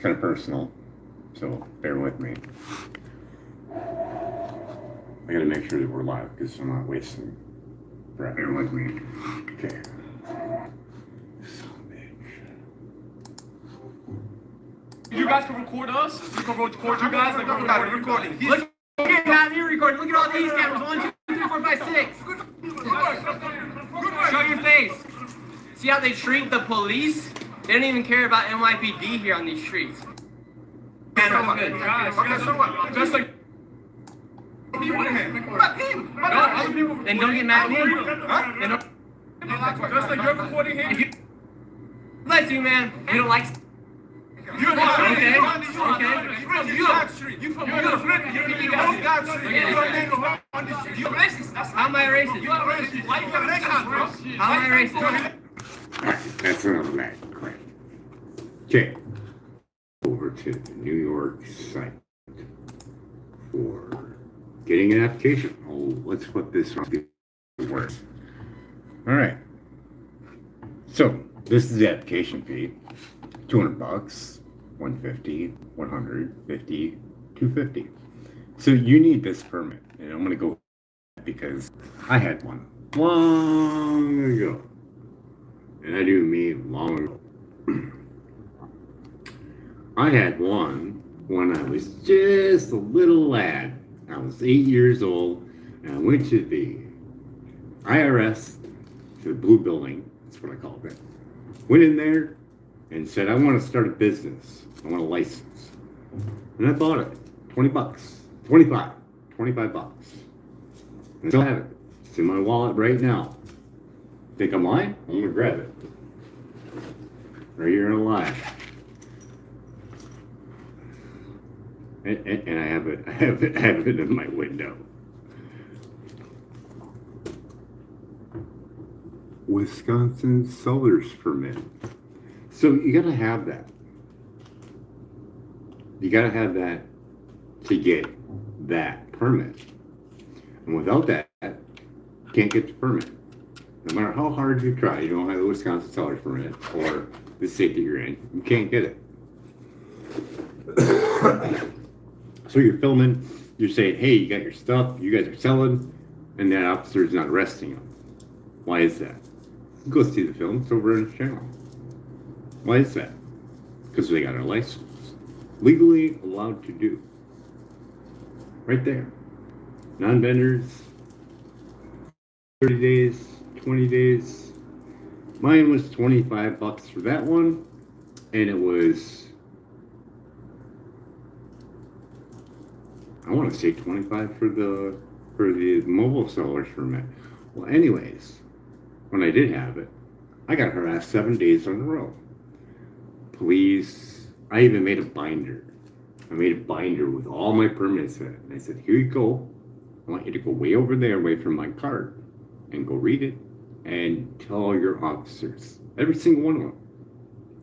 kind of personal, so bear with me. I gotta make sure that we're live because I'm not wasting breath. Bear with me. Okay. You guys can record us. We can record you guys. Like we're recording. Look at not me recording. Look at all these cameras. 1, 2, 3, 4, 5, 6. Show your face. See how they treat the police? They don't even care about NYPD here on these streets. Okay, so what? Just like. Other people. Then don't get mad at me. Just like you're recording him. If you bless you, man. You don't like. You're Okay. You from You're racist. How am I racist? You're racist. Why you got racist, bro? How am I racist? Alright, that's enough of that crap. Okay. Over to the New York site for getting an application. Oh, let's put this on the works. Alright. So, this is the application fee. $200, $150, $150, $250. So you need this permit, and I'm gonna go because I had one long ago, and I do mean long ago. I had one when I was just a little lad. I was 8 years old, and I went to the IRS, to the blue building. That's what I called it. Went in there and said, I want to start a business. I want a license. And I bought it. $20. 25 bucks. And I still have it. It's in my wallet right now. Think I'm lying? I'm gonna grab it. Right here in a lie. And I have it in my window. Wisconsin seller's permit. So you gotta have that. You gotta have that to get that permit. And without that, you can't get the permit. No matter how hard you try, you don't have the Wisconsin seller's permit or the state that you're in, you can't get it. So you're filming, you're saying, hey, you got your stuff, you guys are selling, and that officer is not arresting you. Why is that? Go see the film, it's over on his channel. Why is that? Because they got a license. Legally allowed to do. Right there. Non-vendors, 30 days, 20 days. Mine was 25 bucks for that one, and it was, I want to say 25 for the mobile seller's permit. Well, anyways, when I did have it, I got harassed 7 days in a row. Police, I even made a binder. I made a binder with all my permits in it. And I said, here you go. I want you to go way over there, away from my cart, and go read it and tell all your officers. Every single one of them.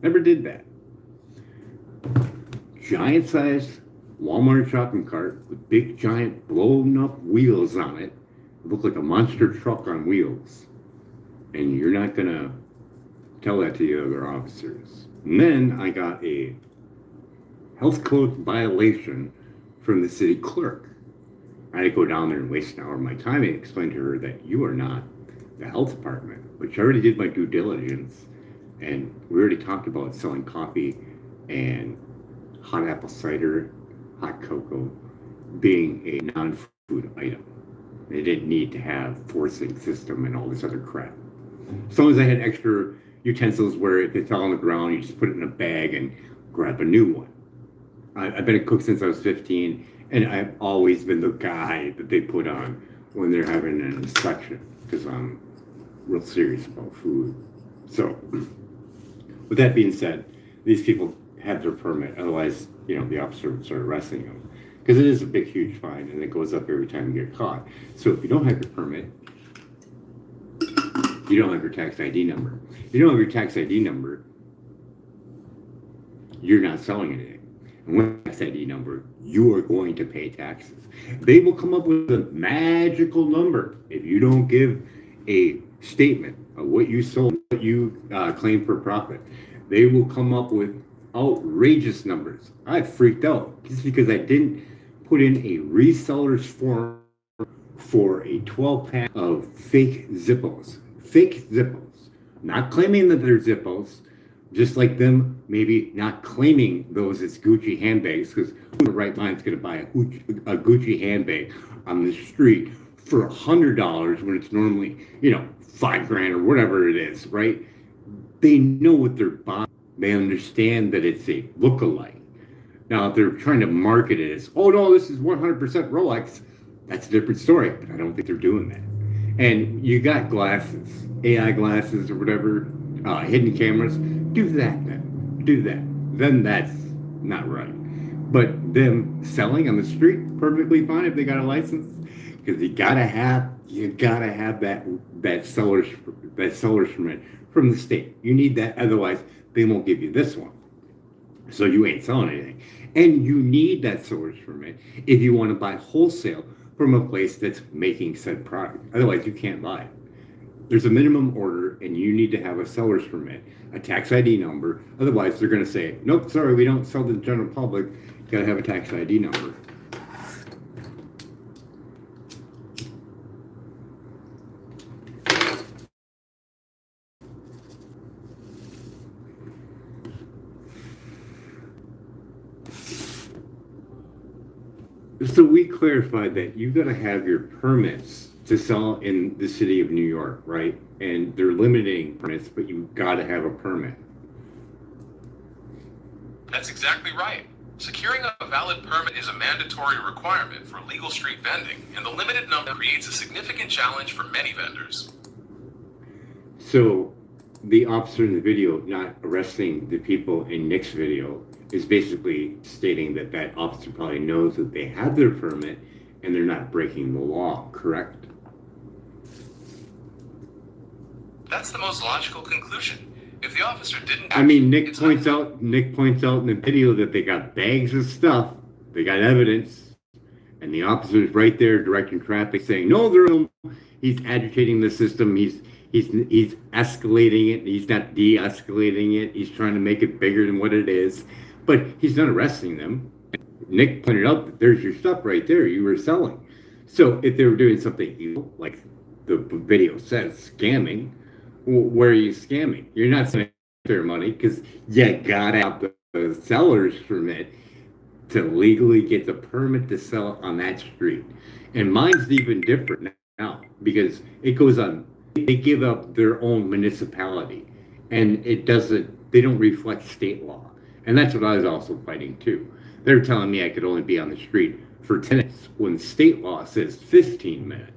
Never did that. Giant size Walmart shopping cart with big giant blown up wheels on it. It looked like a monster truck on wheels. And you're not gonna tell that to the other officers. And then I got a health code violation from the city clerk. I had to go down there and waste an hour of my time and explain to her that you are not the health department, which I already did my due diligence. And we already talked about selling coffee and hot apple cider, hot cocoa being a non-food item. They didn't need to have forcing system and all this other crap. As long as I had extra utensils where if it fell on the ground, you just put it in a bag and grab a new one. I've been a cook since I was 15, and I've always been the guy that they put on when they're having an inspection, because I'm real serious about food. So, with that being said, these people have their permit, otherwise, the officer would start arresting them. Because it is a big, huge fine, and it goes up every time you get caught. So if you don't have your permit, you don't have your tax ID number. If you don't have your tax ID number, you're not selling anything. And with your tax ID number, you are going to pay taxes. They will come up with a magical number if you don't give a statement of what you sold, what you claim for profit. They will come up with outrageous numbers. I freaked out just because I didn't put in a reseller's form for a 12-pack of fake Zippos. Fake Zippos. Not claiming that they're Zippos, just like them maybe not claiming those as Gucci handbags, because who in the right mind is going to buy a Gucci handbag on the street for $100 when it's normally, $5,000 or whatever it is, right? They know what they're buying. They understand that it's a look-alike. Now, if they're trying to market it as, oh no, this is 100% Rolex, that's a different story, but I don't think they're doing that. And you got glasses, AI glasses or whatever, hidden cameras, do that then. Do that. Then that's not right. But them selling on the street, perfectly fine if they got a license, because you gotta have that seller's permit from the state. You need that, otherwise they won't give you this one. So you ain't selling anything. And you need that seller's permit if you want to buy wholesale from a place that's making said product. Otherwise, you can't buy it. There's a minimum order, and you need to have a seller's permit, a tax ID number. Otherwise, they're going to say, nope, sorry, we don't sell to the general public. You got to have a tax ID number. So we clarified that you got to have your permits to sell in the city of New York, right? And they're limiting permits, but you got to have a permit. That's exactly right. Securing a valid permit is a mandatory requirement for legal street vending, and the limited number creates a significant challenge for many vendors. So the officer in the video not arresting the people in Nick's video is basically stating that that officer probably knows that they have their permit and they're not breaking the law, correct? That's the most logical conclusion. If the officer didn't... I mean, Nick points out in the video that they got bags of stuff, they got evidence, and the officer's right there directing traffic saying, no, he's agitating the system, he's escalating it, he's not de-escalating it, he's trying to make it bigger than what it is, but he's not arresting them. Nick pointed out that there's your stuff right there you were selling. So if they were doing something illegal, like the video says, scamming, where are you scamming? You're not spending their money because you got out the seller's permit to legally get the permit to sell on that street. And mine's even different now because it goes on, they give up their own municipality and they don't reflect state law. And that's what I was also fighting too. They're telling me I could only be on the street for 10 minutes when state law says 15 minutes.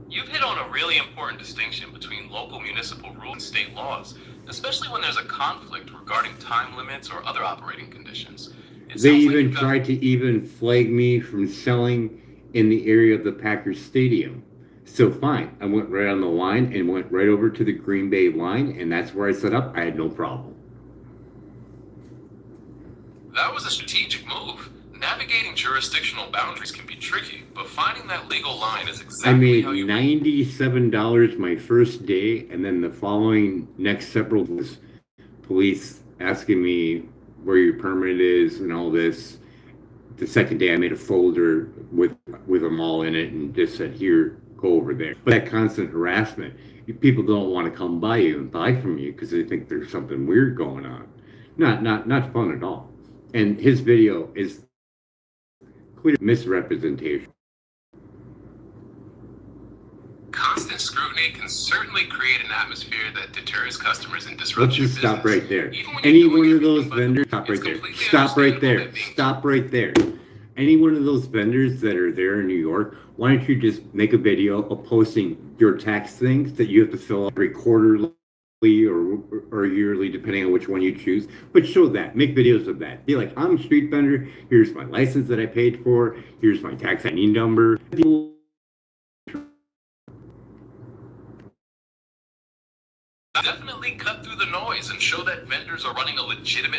You've hit on a really important distinction between local municipal rules and state laws, especially when there's a conflict regarding time limits or other operating conditions. They even tried to even flag me from selling in the area of the Packers Stadium. So fine, I went right on the line and went right over to the Green Bay line, and that's where I set up. I had no problem. That was a strategic move. Navigating jurisdictional boundaries can be tricky, but finding that legal line is exactly how you... I made $97 my first day, and then the following next several days, police asking me where your permit is and all this. The second day I made a folder with them all in it and just said, here, go over there. But that constant harassment, people don't want to come by you and buy from you because they think there's something weird going on. Not fun at all. And his video is clear misrepresentation. Constant scrutiny can certainly create an atmosphere that deters customers and disrupts Let's your just business. stop right there. Any one of those vendors, stop right there. Stop right there. Any one of those vendors that are there in New York, why don't you just make a video of posting your tax things that you have to fill out every quarterly or yearly, depending on which one you choose, but show that, make videos of that. Be like, I'm a street vendor, here's my license that I paid for, here's my tax ID number. Definitely cut through the noise and show that vendors are running a legitimate